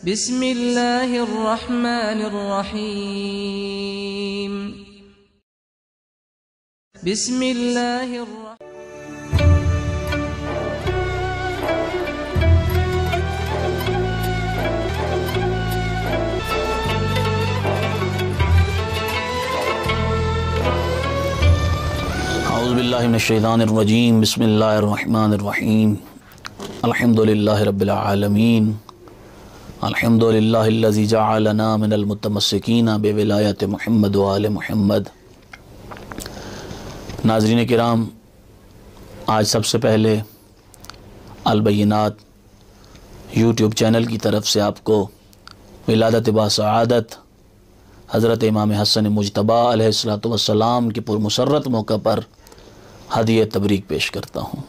بسم اللہ الرحمن الرحیم بسم اللہ اعوذ باللہ من الشیطان الرجیم بسم اللہ الرحمن الرحیم الحمدللہ رب العالمین الحمدللہ الذی جعلنا من المتمسکین بولایت محمد وآل محمد۔ ناظرین کرام، آج سب سے پہلے البینات یوٹیوب چینل کی طرف سے آپ کو ولادت باسعادت حضرت امام حسن مجتبیٰ علیہ السلام کے پرمسرت موقع پر ہدیہ تبریک پیش کرتا ہوں۔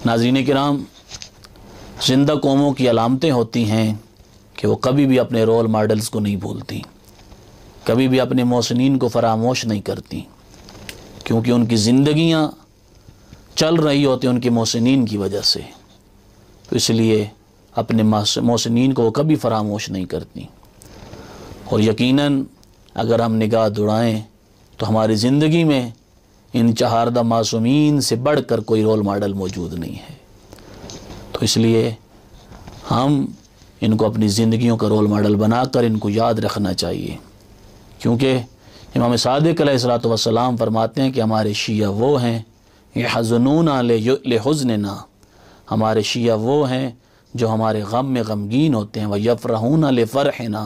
ناظرین کرام، زندہ قوموں کی علامتیں ہوتی ہیں کہ وہ کبھی بھی اپنے رول ماڈلز کو نہیں بھولتی، کبھی بھی اپنے محسنین کو فراموش نہیں کرتی، کیونکہ ان کی زندگیاں چل رہی ہوتی ہیں ان کے محسنین کی وجہ سے، تو اس لیے اپنے محسنین کو وہ کبھی فراموش نہیں کرتی۔ اور یقیناً اگر ہم نگاہ دوڑائیں تو ہماری زندگی میں ان چہاردہ معصومین سے بڑھ کر کوئی رول ماڈل موجود نہیں ہے، تو اس لیے ہم ان کو اپنی زندگیوں کا رول ماڈل بنا کر ان کو یاد رکھنا چاہیے، کیونکہ امام صادق علیہ السلام فرماتے ہیں کہ ہمارے شیعہ وہ ہیں یحزنون لحزننا، ہمارے شیعہ وہ ہیں جو ہمارے غم میں غمگین ہوتے ہیں، ویفرحون لفرحنا،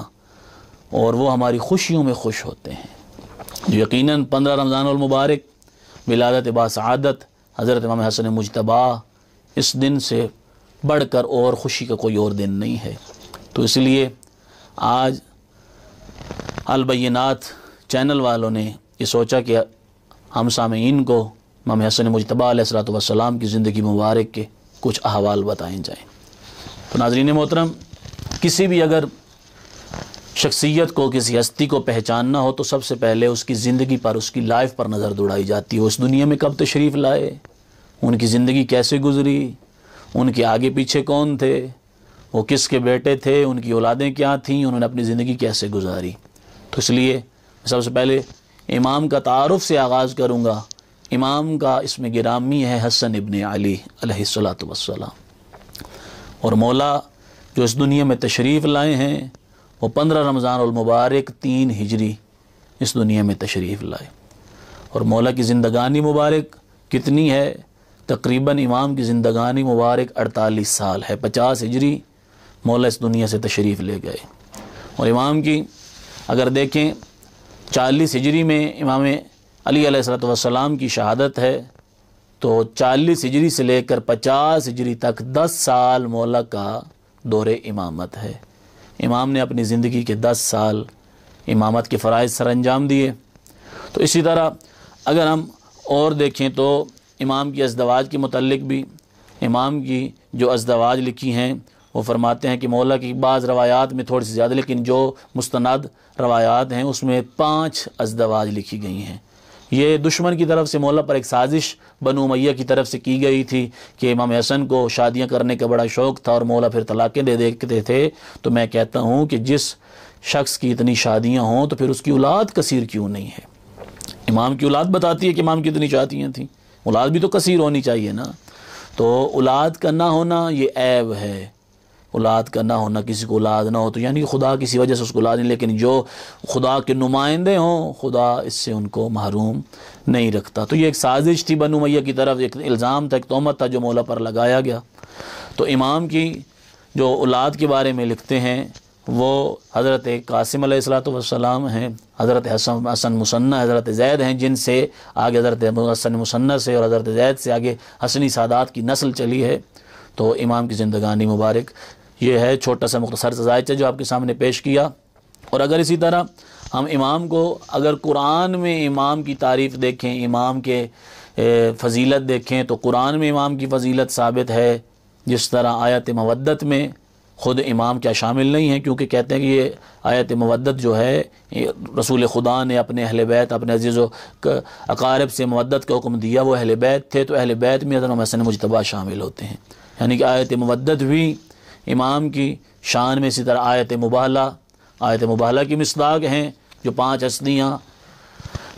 اور وہ ہماری خوشیوں میں خوش ہوتے ہیں۔ جو یقیناً 15 رمضان المبارک ولادت باسعادت حضرت امام حسن مجتبیٰ، اس دن سے بڑھ کر اور خوشی کا کوئی اور دن نہیں ہے، تو اس لیے آج البینات چینل والوں نے یہ سوچا کہ ہم سامعین کو امام حسن مجتبیٰ علیہ السلام کی زندگی مبارک کے کچھ احوال بتائیں جائیں۔ تو ناظرین محترم، کسی بھی اگر شخصیت کو، کسی ہستی کو پہچاننا ہو تو سب سے پہلے اس کی زندگی پر، اس کی لائف پر نظر دوڑائی جاتی ہے۔ اس دنیا میں کب تشریف لائے، ان کی زندگی کیسے گزری، ان کے آگے پیچھے کون تھے، وہ کس کے بیٹے تھے، ان کی اولادیں کیا تھیں، انہوں نے اپنی زندگی کیسے گزاری۔ تو اس لیے سب سے پہلے امام کا تعارف سے آغاز کروں گا۔ امام کا اسم گرامی ہے حسن ابن علی علیہ السلام، اور مولا جو اس دنیا میں تشریف لائے ہیں وہ 15 رمضان المبارک 3 ہجری اس دنیا میں تشریف لائے، اور مولا کی زندگانی مبارک کتنی ہے؟ تقریباً امام کی زندگانی مبارک 48 سال ہے۔ 50 ہجری مولا اس دنیا سے تشریف لے گئے، اور امام کی اگر دیکھیں 40 ہجری میں امام علی علیہ السلام کی شہادت ہے، تو 40 ہجری سے لے کر 50 ہجری تک 10 سال مولا کا دور امامت ہے۔ امام نے اپنی زندگی کے 10 سال امامت کے فرائض سر انجام دیے۔ تو اسی طرح اگر ہم اور دیکھیں تو امام کی ازدواج کے متعلق بھی امام کی جو ازدواج لکھی ہیں وہ فرماتے ہیں کہ مولا کی بعض روایات میں تھوڑی سی زیادہ، لیکن جو مستند روایات ہیں اس میں 5 ازدواج لکھی گئی ہیں۔ یہ دشمن کی طرف سے مولا پر ایک سازش بنو امیہ کی طرف سے کی گئی تھی کہ امام حسن کو شادیاں کرنے کا بڑا شوق تھا اور مولا پھر طلاقیں دے دیتے تھے۔ تو میں کہتا ہوں کہ جس شخص کی اتنی شادیاں ہوں تو پھر اس کی اولاد کثیر کیوں نہیں ہے؟ امام کی اولاد بتاتی ہے کہ امام کی اتنی شادیاں تھیں، اولاد بھی تو کثیر ہونی چاہیے نا۔ تو اولاد کا نہ ہونا یہ عیب ہے، اولاد کا نہ ہونا، کسی کو اولاد نہ ہو تو یعنی خدا کسی وجہ سے اس کو اولاد نہیں، لیکن جو خدا کے نمائندے ہوں خدا اس سے ان کو محروم نہیں رکھتا۔ تو یہ ایک سازش تھی بنو امیہ کی طرف، ایک الزام تھا، ایک تہمت تھا جو مولا پر لگایا گیا۔ تو امام کی جو اولاد کے بارے میں لکھتے ہیں وہ حضرت قاسم علیہ السلام ہیں، حضرت حسن مثنی حضرت زید ہیں، جن سے آگے حضرت حسن مثنی سے اور حضرت زید سے آگے حسنی سادات کی نسل چلی ہے۔ تو امام کی زندگانی مبارک یہ ہے، چھوٹا سا مختصر سا ذائچہ جو آپ کے سامنے پیش کیا۔ اور اگر اسی طرح ہم امام کو اگر قرآن میں امام کی تعریف دیکھیں، امام کے فضیلت دیکھیں تو قرآن میں امام کی فضیلت ثابت ہے، جس طرح آیت مودت میں خود امام کیا شامل نہیں ہیں، کیونکہ کہتے ہیں کہ یہ آیت مودت جو ہے رسول خدا نے اپنے اہل بیت، اپنے عزیز و اقارب سے مودت کا حکم دیا، وہ اہل بیت تھے، تو اہل بیت میں حضرت حسن مجتبیٰ شامل ہوتے ہیں، یعنی کہ آیت مودت بھی امام کی شان میں اسی طرح آیت مباہلہ کی مصداق ہیں، جو 5 ہستیاں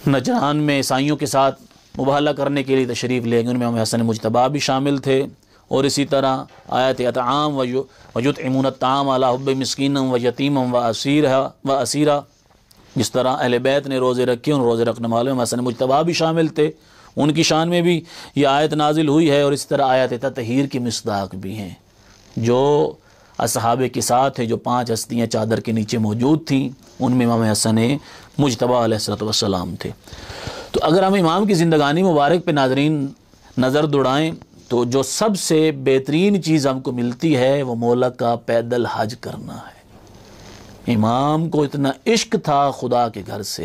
نجران میں عیسائیوں کے ساتھ مباہلہ کرنے کے لیے تشریف لے گئے، ان میں امام حسن مجتبیٰ بھی شامل تھے۔ اور اسی طرح آیت اطعام ویطعمون الطعام علی حب مسکینا ویتیما واسیرا، جس طرح اہل بیت نے روزے رکھے، ان روزے رکھنے والوں میں حسن مجتبیٰ بھی شامل تھے، ان کی شان میں بھی یہ آیت نازل ہوئی ہے۔ اور اس طرح آیت تطہیر کی مصداق بھی ہیں، جو اصحاب کے ساتھ ہے، جو 5 ہستیاں چادر کے نیچے موجود تھیں، ان میں امام حسن مجتبیٰ علیہ السلام تھے۔ تو اگر ہم امام کی زندگانی مبارک پہ ناظرین نظر دوڑائیں تو جو سب سے بہترین چیز ہم کو ملتی ہے وہ مولا کا پیدل حج کرنا ہے۔ امام کو اتنا عشق تھا خدا کے گھر سے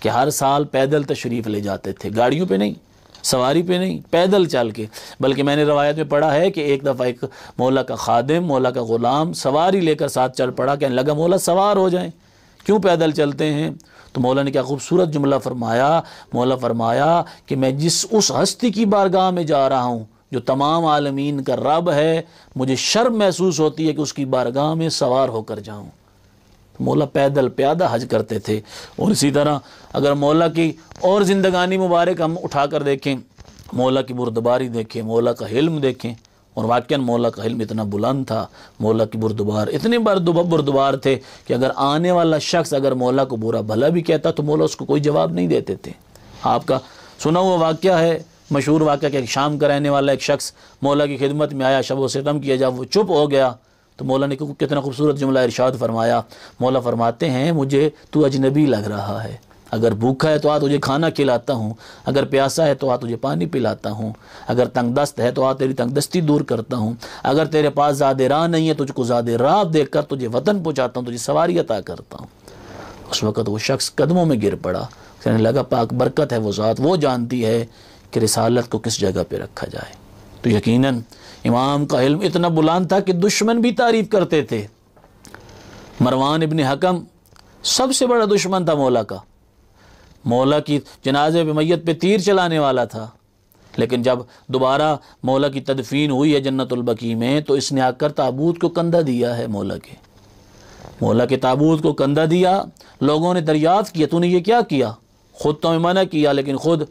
کہ ہر سال پیدل تشریف لے جاتے تھے، گاڑیوں پہ نہیں، سواری پہ نہیں، پیدل چل کے۔ بلکہ میں نے روایت میں پڑھا ہے کہ ایک دفعہ ایک مولا کا خادم، مولا کا غلام سواری لے کر ساتھ چل پڑا، کہنے لگا مولا سوار ہو جائیں، کیوں پیدل چلتے ہیں؟ تو مولا نے کیا خوبصورت جملہ فرمایا، مولا فرمایا کہ میں اس ہستی کی بارگاہ میں جا رہا ہوں جو تمام عالمین کا رب ہے، مجھے شرم محسوس ہوتی ہے کہ اس کی بارگاہ میں سوار ہو کر جاؤں۔ مولا پیدل پیادہ حج کرتے تھے۔ اور اسی طرح اگر مولا کی اور زندگانی مبارک ہم اٹھا کر دیکھیں، مولا کی بردباری دیکھیں، مولا کا حلم دیکھیں، اور واقعاً مولا کا حلم اتنا بلند تھا، مولا کی بردبار اتنے بردبار تھے کہ اگر آنے والا شخص اگر مولا کو برا بھلا بھی کہتا تو مولا اس کو کوئی جواب نہیں دیتے تھے۔ آپ کا سنا ہوا واقعہ ہے، مشہور واقعہ کہ ایک شام کا رہنے والا ایک شخص مولا کی خدمت میں آیا، شب و ستم کیا، جب وہ چپ ہو گیا تو مولا نے کتنا خوبصورت جملہ ارشاد فرمایا۔ مولا فرماتے ہیں مجھے تو اجنبی لگ رہا ہے، اگر بھوکا ہے تو تجھے کھانا کھلاتا ہوں، اگر پیاسا ہے تو تجھے پانی پلاتا ہوں، اگر تنگ دست ہے تو تیری تنگ دستی دور کرتا ہوں، اگر تیرے پاس زیادہ راہ نہیں ہے تجھ کو زیادہ راہ دے کر تجھے وطن پہنچاتا ہوں، تجھے سواری عطا کرتا ہوں۔ اس وقت وہ شخص قدموں میں گر پڑا، کہنے لگا پاک برکت ہے وہ ذات، وہ جانتی ہے کہ رسالت کو کس جگہ پہ رکھا جائے۔ تو یقیناً امام کا علم اتنا بلند تھا کہ دشمن بھی تعریف کرتے تھے۔ مروان ابن حکم سب سے بڑا دشمن تھا مولا کا، مولا کی جنازے پہ میت پہ تیر چلانے والا تھا، لیکن جب دوبارہ مولا کی تدفین ہوئی ہے جنت البقیع میں تو اس نے آ کر تابوت کو کندھا دیا ہے، مولا کے تابوت کو کندھا دیا۔ لوگوں نے دریافت کیا تو نے یہ کیا کیا؟ خود تو میں منع کیا، لیکن خود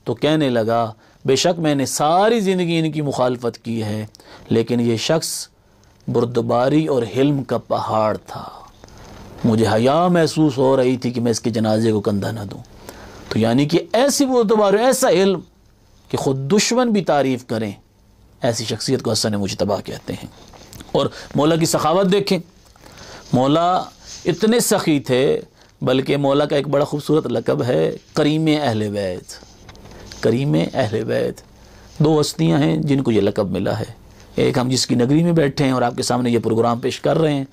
تو کہنے لگا بے شک میں نے ساری زندگی ان کی مخالفت کی ہے، لیکن یہ شخص بردباری اور حلم کا پہاڑ تھا، مجھے حیا محسوس ہو رہی تھی کہ میں اس کے جنازے کو کندھا نہ دوں۔ تو یعنی کہ ایسی بردباری، ایسا علم کہ خود دشمن بھی تعریف کریں، ایسی شخصیت کو حسن مجتبیٰ کہتے ہیں۔ اور مولا کی سخاوت دیکھیں، مولا اتنے سخی تھے، بلکہ مولا کا ایک بڑا خوبصورت لقب ہے کریم اہل بیت۔ کریم اہل بیت، 2 ہستیاں ہیں جن کو یہ لقب ملا ہے۔ ایک ہم جس کی نگری میں بیٹھے ہیں اور آپ کے سامنے یہ پروگرام پیش کر رہے ہیں،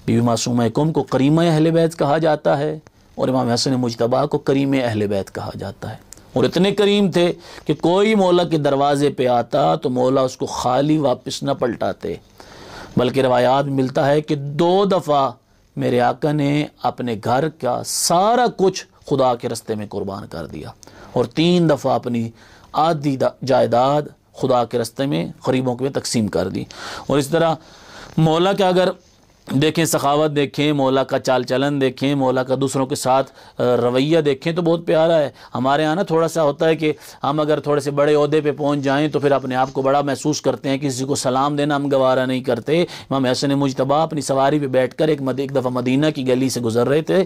بی بی معصومہ کم کو کریمہ اہل بیت کہا جاتا ہے، اور امام حسن مجتبیٰ کو کریم اہل بیت کہا جاتا ہے۔ اور اتنے کریم تھے کہ کوئی مولا کے دروازے پہ آتا تو مولا اس کو خالی واپس نہ پلٹاتے، بلکہ روایات میں ملتا ہے کہ 2 دفعہ میرے آقا نے اپنے گھر کا سارا کچھ خدا کے رستے میں قربان کر دیا، اور 3 دفعہ اپنی آدھی جائیداد خدا کے رستے میں غریبوں کے تقسیم کر دی۔ اور اس طرح مولا کا اگر دیکھیں، سخاوت دیکھیں، مولا کا چال چلن دیکھیں، مولا کا دوسروں کے ساتھ رویہ دیکھیں تو بہت پیارا ہے۔ ہمارے یہاں نا تھوڑا سا ہوتا ہے کہ ہم اگر تھوڑے سے بڑے عہدے پہ پہنچ جائیں تو پھر اپنے آپ کو بڑا محسوس کرتے ہیں، کسی کو سلام دینا ہم گوارا نہیں کرتے۔ امام حسن مجتبیٰ اپنی سواری پہ بیٹھ کر ایک دفعہ مدینہ کی گلی سے گزر رہے تھے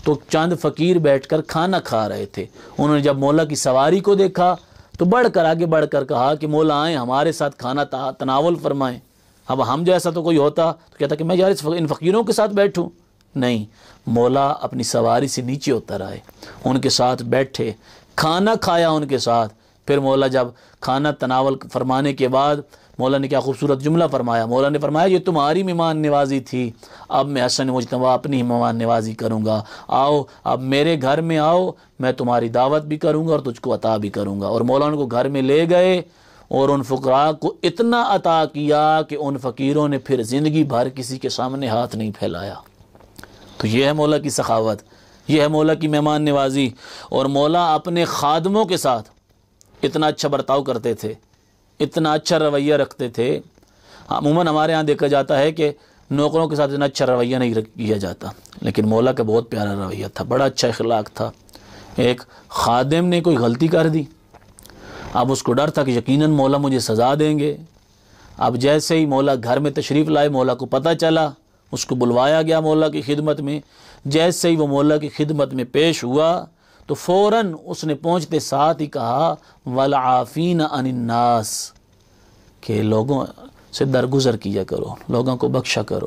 تو چند فقیر بیٹھ کر کھانا کھا رہے تھے۔ انہوں نے جب مولا کی سواری کو دیکھا تو آگے بڑھ کر کہا کہ مولا آئیں ہمارے ساتھ کھانا تناول فرمائیں۔ اب ہم جیسا تو کوئی ہوتا تو کہتا کہ میں یار ان فقیروں کے ساتھ بیٹھوں، نہیں، مولا اپنی سواری سے نیچے اتر آئے، ان کے ساتھ بیٹھے، کھانا کھایا ان کے ساتھ۔ پھر مولا جب کھانا تناول فرمانے کے بعد مولا نے کیا خوبصورت جملہ فرمایا، مولا نے فرمایا یہ تمہاری مہمان نوازی تھی، اب میں حسن مجتبیٰ اپنی مہمان نوازی کروں گا، آؤ اب میرے گھر میں آؤ، میں تمہاری دعوت بھی کروں گا اور تجھ کو عطا بھی کروں گا۔ اور مولا ان کو گھر میں لے گئے اور ان فقراء کو اتنا عطا کیا کہ ان فقیروں نے پھر زندگی بھر کسی کے سامنے ہاتھ نہیں پھیلایا۔ تو یہ ہے مولا کی سخاوت، یہ ہے مولا کی مہمان نوازی۔ اور مولا اپنے خادموں کے ساتھ اتنا اچھا برتاؤ کرتے تھے، اتنا اچھا رویہ رکھتے تھے۔ عموماً ہمارے ہاں دیکھا جاتا ہے کہ نوکروں کے ساتھ اتنا اچھا رویہ نہیں کیا جاتا، لیکن مولا کا بہت پیارا رویہ تھا، بڑا اچھا اخلاق تھا۔ ایک خادم نے کوئی غلطی کر دی، اب اس کو ڈر تھا کہ یقیناً مولا مجھے سزا دیں گے۔ اب جیسے ہی مولا گھر میں تشریف لائے، مولا کو پتہ چلا، اس کو بلوایا گیا مولا کی خدمت میں۔ جیسے ہی وہ مولا کی خدمت میں پیش ہوا تو فوراً اس نے پہنچتے ساتھ ہی کہا وَالْعَافِينَ عَنِ النَّاسِ، کہ لوگوں سے درگزر کیا کرو، لوگوں کو بخشا کرو۔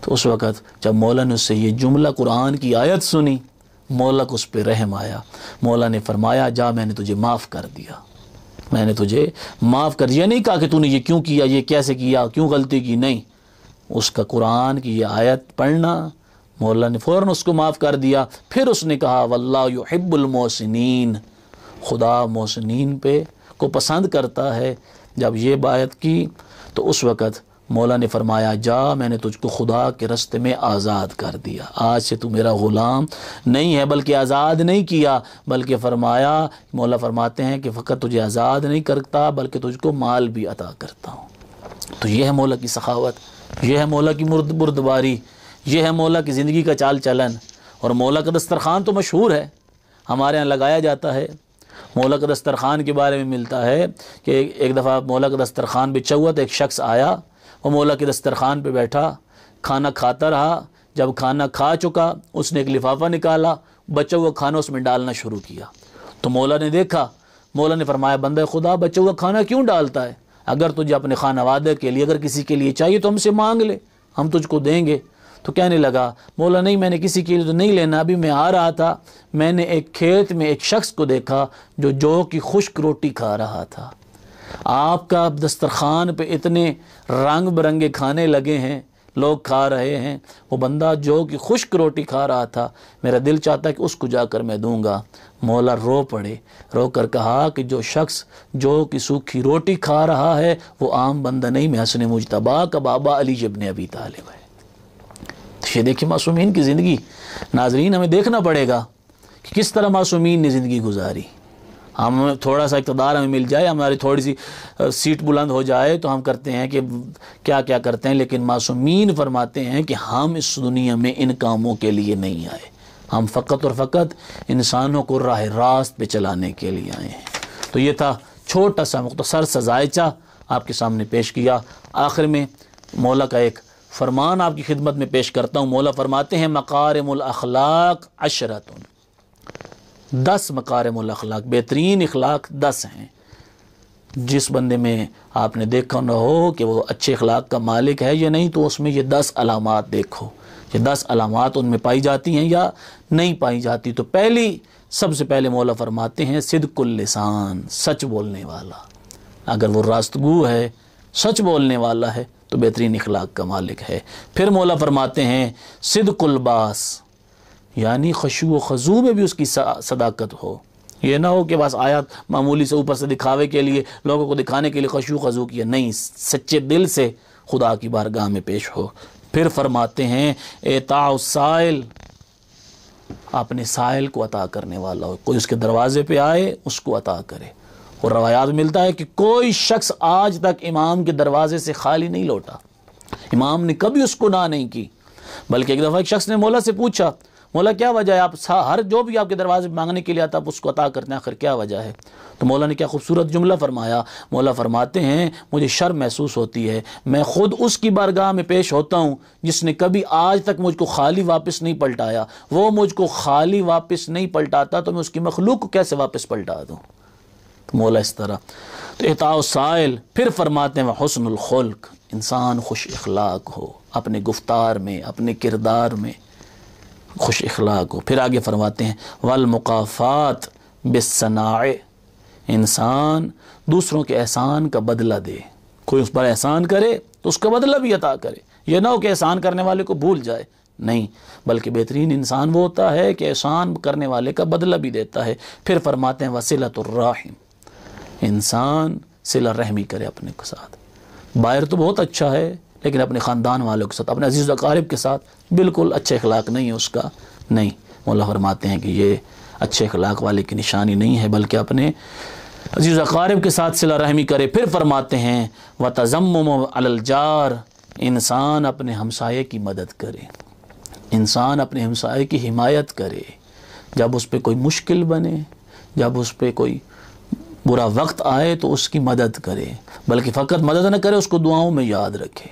تو اس وقت جب مولا نے اس سے یہ جملہ قرآن کی آیت سنی، مولا کو اس پہ رحم آیا۔ مولا نے فرمایا جا میں نے تجھے معاف کر دیا، میں نے تجھے معاف کر دیا۔ نہیں کہا کہ تو نے یہ کیوں کیا، یہ کیسے کیا، کیوں غلطی کی، نہیں، اس کا قرآن کی یہ آیت پڑھنا، مولا نے فوراً اس کو معاف کر دیا۔ پھر اس نے کہا واللہ یحب المحسنین، خدا محسنین پہ کو پسند کرتا ہے۔ جب یہ بات کی تو اس وقت مولا نے فرمایا جا میں نے تجھ کو خدا کے راستے میں آزاد کر دیا، آج سے تو میرا غلام نہیں ہے۔ بلکہ آزاد نہیں کیا، بلکہ فرمایا، مولا فرماتے ہیں کہ فقط تجھے آزاد نہیں کرتا بلکہ تجھ کو مال بھی عطا کرتا ہوں۔ تو یہ ہے مولا کی سخاوت، یہ ہے مولا کی بردباری، یہ ہے مولا کی زندگی کا چال چلن۔ اور مولا کا دسترخوان تو مشہور ہے، ہمارے یہاں لگایا جاتا ہے۔ مولا کا دسترخوان کے بارے میں ملتا ہے کہ ایک دفعہ مولا کا دسترخوان بچھا ہوا تو ایک شخص آیا، وہ مولا کے دسترخوان پہ بیٹھا، کھانا کھاتا رہا۔ جب کھانا کھا چکا اس نے ایک لفافہ نکالا، بچا ہوا کھانا اس میں ڈالنا شروع کیا۔ تو مولا نے دیکھا، مولا نے فرمایا بندہ خدا بچا ہوا کھانا کیوں ڈالتا ہے؟ اگر تجھے اپنے خانوادہ کے لیے، اگر کسی کے لیے چاہیے تو ہم سے مانگ لے، ہم تجھ کو دیں گے۔ تو کہنے لگا مولا نہیں، میں نے کسی کے لیے تو نہیں لینا، ابھی میں آ رہا تھا، میں نے ایک کھیت میں ایک شخص کو دیکھا جو جو کی خشک روٹی کھا رہا تھا۔ آپ کا دسترخوان پہ اتنے رنگ برنگے کھانے لگے ہیں، لوگ کھا رہے ہیں، وہ بندہ جو کی خشک روٹی کھا رہا تھا، میرا دل چاہتا ہے کہ اس کو جا کر میں دوں گا۔ مولا رو پڑے، رو کر کہا کہ جو شخص جو کی سوکھی روٹی کھا رہا ہے وہ عام بندہ نہیں، میں حسن مجتبیٰ کا بابا علی ابن ابی طالب ہے۔ یہ دیکھیں معصومین کی زندگی، ناظرین ہمیں دیکھنا پڑے گا کہ کس طرح معصومین نے زندگی گزاری۔ ہم تھوڑا سا اقتدار ہمیں مل جائے، ہماری تھوڑی سی سیٹ بلند ہو جائے تو ہم کرتے ہیں کہ کیا کیا کرتے ہیں، لیکن معصومین فرماتے ہیں کہ ہم اس دنیا میں ان کاموں کے لیے نہیں آئے، ہم فقط اور فقط انسانوں کو راہ راست پہ چلانے کے لیے آئے ہیں۔ تو یہ تھا چھوٹا سا مختصر سا ذائچہ آپ کے سامنے پیش کیا۔ آخر میں مولا کا ایک فرمان آپ کی خدمت میں پیش کرتا ہوں۔ مولا فرماتے ہیں مکارم الاخلاق 10، 10 مکارم الاخلاق، بہترین اخلاق 10 ہیں۔ جس بندے میں آپ نے دیکھا نہ ہو کہ وہ اچھے اخلاق کا مالک ہے یا نہیں، تو اس میں یہ 10 علامات دیکھو، یہ 10 علامات ان میں پائی جاتی ہیں یا نہیں پائی جاتی۔ تو سب سے پہلے مولا فرماتے ہیں صدق اللسان، سچ بولنے والا۔ اگر وہ راستگو ہے، سچ بولنے والا ہے تو بہترین اخلاق کا مالک ہے۔ پھر مولا فرماتے ہیں صدق الباس، یعنی خشوع و خضوع میں بھی اس کی صداقت ہو۔ یہ نہ ہو کہ بس آیات معمولی سے اوپر سے دکھاوے کے لیے، لوگوں کو دکھانے کے لیے خشوع و خضوع کیا، نہیں، سچے دل سے خدا کی بارگاہ میں پیش ہو۔ پھر فرماتے ہیں اعطاء السائل، اپنے سائل کو عطا کرنے والا ہو، کوئی اس کے دروازے پہ آئے اس کو عطا کرے۔ اور روایات ملتا ہے کہ کوئی شخص آج تک امام کے دروازے سے خالی نہیں لوٹا، امام نے کبھی اس کو نہ نہیں کی۔ بلکہ ایک دفعہ ایک شخص نے مولا سے پوچھا مولا کیا وجہ ہے، آپ ہر جو بھی آپ کے دروازے مانگنے کے لیے آتا آپ اس کو عطا کرتے ہیں، آخر کیا وجہ ہے؟ تو مولا نے کیا خوبصورت جملہ فرمایا۔ مولا فرماتے ہیں مجھے شرم محسوس ہوتی ہے، میں خود اس کی بارگاہ میں پیش ہوتا ہوں جس نے کبھی آج تک مجھ کو خالی واپس نہیں پلٹایا، وہ مجھ کو خالی واپس نہیں پلٹاتا تو میں اس کی مخلوق کو کیسے واپس پلٹا دوں؟ مولا اس طرح۔ تو اعطاء السائل۔ پھر فرماتے ہیں حسن الخلق، انسان خوش اخلاق ہو، اپنے گفتار میں، اپنے کردار میں خوش اخلاق ہو۔ پھر آگے فرماتے ہیں والمقافات بالصناع، انسان دوسروں کے احسان کا بدلہ دے، کوئی اس پر احسان کرے تو اس کا بدلہ بھی عطا کرے، یہ نہ ہو کہ احسان کرنے والے کو بھول جائے، نہیں، بلکہ بہترین انسان وہ ہوتا ہے کہ احسان کرنے والے کا بدلہ بھی دیتا ہے۔ پھر فرماتے ہیں وصلۃ الرحم، انسان صلہ رحمی کرے اپنے کے ساتھ، باہر تو بہت اچھا ہے لیکن اپنے خاندان والوں کے ساتھ، اپنے عزیز و اقارب کے ساتھ بالکل اچھے اخلاق نہیں ہے اس کا، نہیں۔ مولا فرماتے ہیں کہ یہ اچھے اخلاق والے کی نشانی نہیں ہے، بلکہ اپنے عزیز اقارب کے ساتھ صلہ رحمی کرے۔ پھر فرماتے ہیں وَتَزَمُّمُ عَلَى الْجَارِ، انسان اپنے ہمسائے کی مدد کرے، انسان اپنے ہمسائے کی حمایت کرے، جب اس پہ کوئی مشکل بنے، جب اس پہ کوئی برا وقت آئے تو اس کی مدد کرے، بلکہ فقط مدد نہ کرے، اس کو دعاؤں میں یاد رکھے۔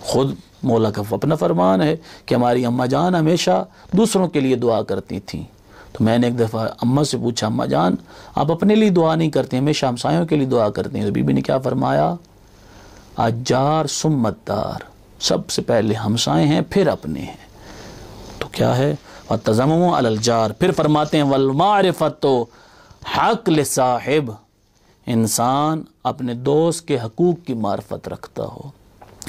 خود مولا کا اپنا فرمان ہے کہ ہماری اماں جان ہمیشہ دوسروں کے لیے دعا کرتی تھیں۔ تو میں نے ایک دفعہ اماں سے پوچھا، اماں جان آپ اپنے لیے دعا نہیں کرتے، ہمیشہ ہمسایوں کے لیے دعا کرتے ہیں؟ تو بی بی نے کیا فرمایا؟ الجار ثم الدار، سب سے پہلے ہمسائے ہیں پھر اپنے ہیں۔ تو کیا ہے؟ وَتَزَمُّمُ عَلَى الْجَارِ، پھر فرماتے ہیں وَالْمَعْرِفَةُ حق لصاحب، انسان اپنے دوست کے حقوق کی معرفت رکھتا ہو،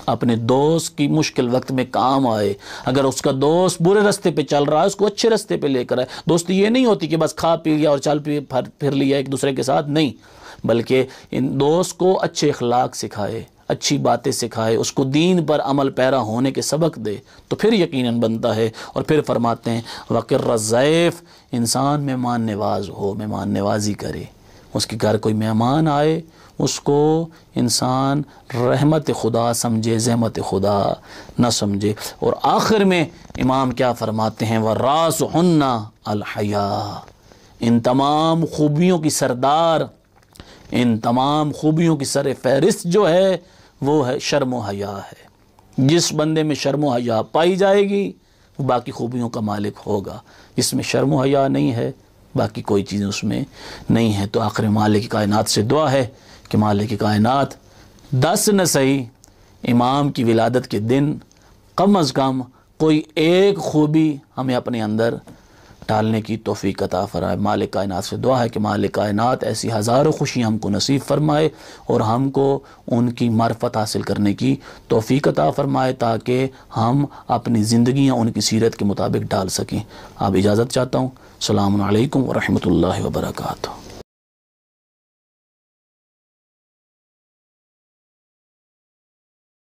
اپنے دوست کی مشکل وقت میں کام آئے۔ اگر اس کا دوست برے رستے پہ چل رہا ہے، اس کو اچھے رستے پہ لے کر آئے۔ دوستی یہ نہیں ہوتی کہ بس کھا پی لیا اور چل پھر لیا ایک دوسرے کے ساتھ، نہیں، بلکہ ان دوست کو اچھے اخلاق سکھائے، اچھی باتیں سکھائے، اس کو دین پر عمل پیرا ہونے کے سبق دے، تو پھر یقیناً بنتا ہے۔ اور پھر فرماتے ہیں وَقِرَّ الضَّيْفِ، انسان مہمان نواز ہو، مہمان نوازی کرے۔ اس کے گھر کوئی مہمان آئے، اس کو انسان رحمت خدا سمجھے، زحمت خدا نہ سمجھے۔ اور آخر میں امام کیا فرماتے ہیں؟ وَرَاسُهُنَّ الْحَيَاءُ، ان تمام خوبیوں کی سردار، ان تمام خوبیوں کی سر فہرست جو ہے وہ ہے شرم و حیا ہے۔ جس بندے میں شرم و حیا پائی جائے گی وہ باقی خوبیوں کا مالک ہوگا، جس میں شرم و حیا نہیں ہے باقی کوئی چیزیں اس میں نہیں ہے۔ تو آخر مالک کائنات سے دعا ہے کہ مالک کائنات 10 نہ صحیح امام کی ولادت کے دن کم از کم کوئی ایک خوبی ہمیں اپنے اندر ڈالنے کی توفیق عطا فرمائے۔ مالک کائنات سے دعا ہے کہ مالک کائنات ایسی ہزاروں خوشیاں ہم کو نصیب فرمائے اور ہم کو ان کی معرفت حاصل کرنے کی توفیق عطا فرمائے، تاکہ ہم اپنی زندگیاں ان کی سیرت کے مطابق ڈال سکیں۔ آپ اجازت چاہتا ہوں۔ السلام علیکم ورحمۃ اللہ وبرکاتہ۔